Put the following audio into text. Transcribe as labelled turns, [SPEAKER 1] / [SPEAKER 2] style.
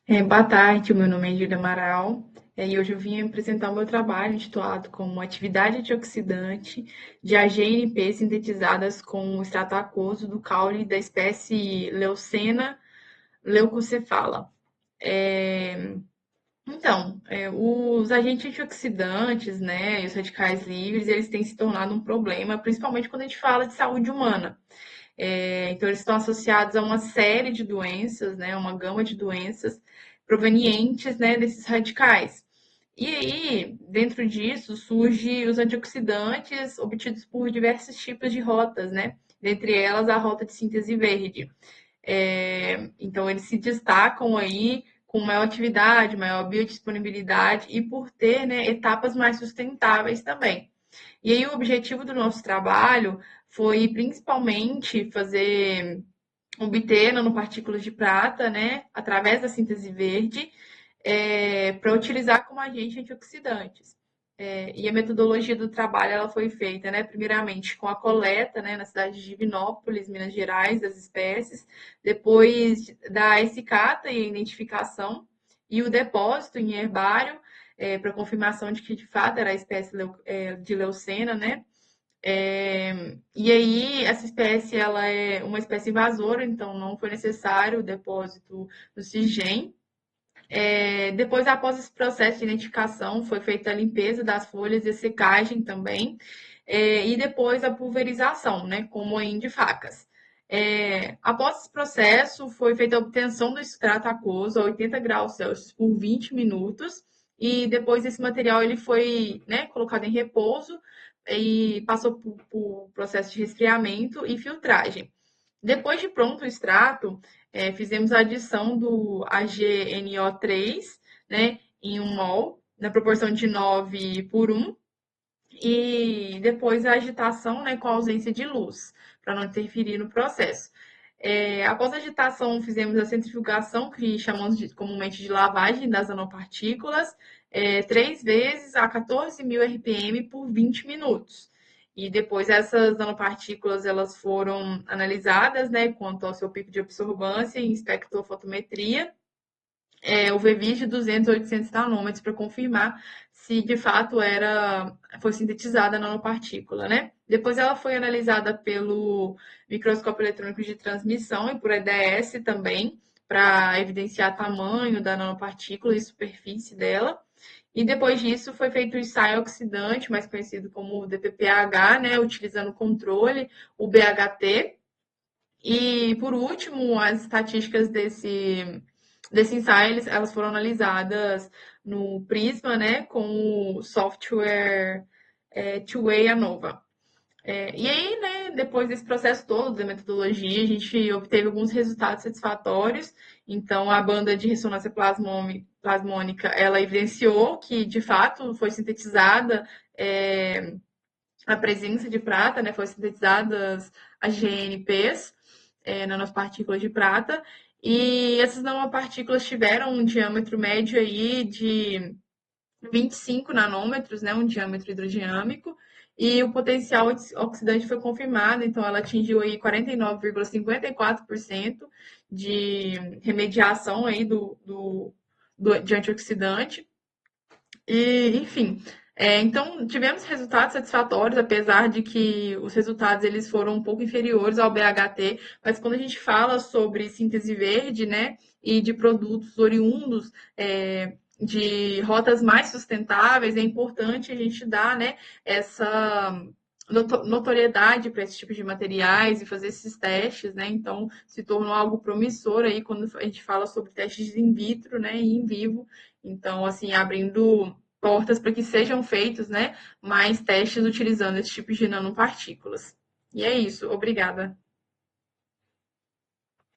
[SPEAKER 1] Boa tarde, meu nome é Júlia Amaral, e hoje eu vim apresentar o meu trabalho intitulado como Atividade Antioxidante de AGNP sintetizadas com o extrato aquoso do caule da espécie Leucena leucocephala. É, os agentes antioxidantes, né, e os radicais livres, eles têm se tornado um problema, principalmente quando a gente fala de saúde humana. Então, eles estão associados a uma série de doenças, né, uma gama de doenças provenientes, né, desses radicais. E aí, dentro disso, surgem os antioxidantes obtidos por diversos tipos de rotas, né? Dentre elas, a rota de síntese verde. Então, eles se destacam aí com maior atividade, maior biodisponibilidade e por ter, né, etapas mais sustentáveis também. E aí o objetivo do nosso trabalho foi principalmente obter nanopartículas de prata, né, através da síntese verde, para utilizar como agente antioxidantes. E a metodologia do trabalho ela foi feita, né, primeiramente com a coleta, né, na cidade de Divinópolis, Minas Gerais, das espécies, depois da essicata e identificação, e o depósito em herbário, para confirmação de que de fato era a espécie de leucena, né? E aí, essa espécie ela é uma espécie invasora, então não foi necessário o depósito do CIGEM. Depois, após esse processo de identificação, foi feita a limpeza das folhas e a secagem também, e depois a pulverização, né, com moinho de facas. Após esse processo, foi feita a obtenção do extrato aquoso a 80 graus Celsius por 20 minutos, e depois esse material ele foi, né, colocado em repouso e passou por processo de resfriamento e filtragem. Depois de pronto o extrato, fizemos a adição do AgNO3, né, em um mol, na proporção de 9 por 1, e depois a agitação, né, com a ausência de luz, para não interferir no processo. Após a agitação, fizemos a centrifugação, que chamamos comumente de lavagem das nanopartículas, 3 vezes a 14.000 RPM por 20 minutos. E depois essas nanopartículas elas foram analisadas, né, quanto ao seu pico de absorvância em espectrofotometria, o VVIS de 200 a 800 nanômetros para confirmar se de fato foi sintetizada a nanopartícula, né? Depois ela foi analisada pelo microscópio eletrônico de transmissão e por EDS também, para evidenciar tamanho da nanopartícula e superfície dela. E depois disso foi feito o ensaio oxidante, mais conhecido como DPPH, né, utilizando o controle, o BHT. E por último, as estatísticas desse ensaio, elas foram analisadas no Prisma, né, com o software Two-Way ANOVA. E aí, né, depois desse processo todo da metodologia, a gente obteve alguns resultados satisfatórios. Então, a banda de ressonância plasmônica, ela evidenciou que, de fato, foi sintetizada a presença de prata, né, foram sintetizadas as GNPs, nanopartículas de prata, e essas nanopartículas tiveram um diâmetro médio aí de 25 nanômetros, né, um diâmetro hidrodinâmico, e o potencial oxidante foi confirmado, então ela atingiu aí 49,54% de remediação aí de antioxidante. E, enfim, então tivemos resultados satisfatórios, apesar de que os resultados eles foram um pouco inferiores ao BHT, mas quando a gente fala sobre síntese verde, né, e de produtos oriundos de rotas mais sustentáveis, é importante a gente dar, né, essa notoriedade para esse tipo de materiais e fazer esses testes, né? Então se tornou algo promissor aí quando a gente fala sobre testes in vitro, né, e in vivo. Então, assim, abrindo portas para que sejam feitos, né, mais testes utilizando esse tipo de nanopartículas. E é isso. Obrigada.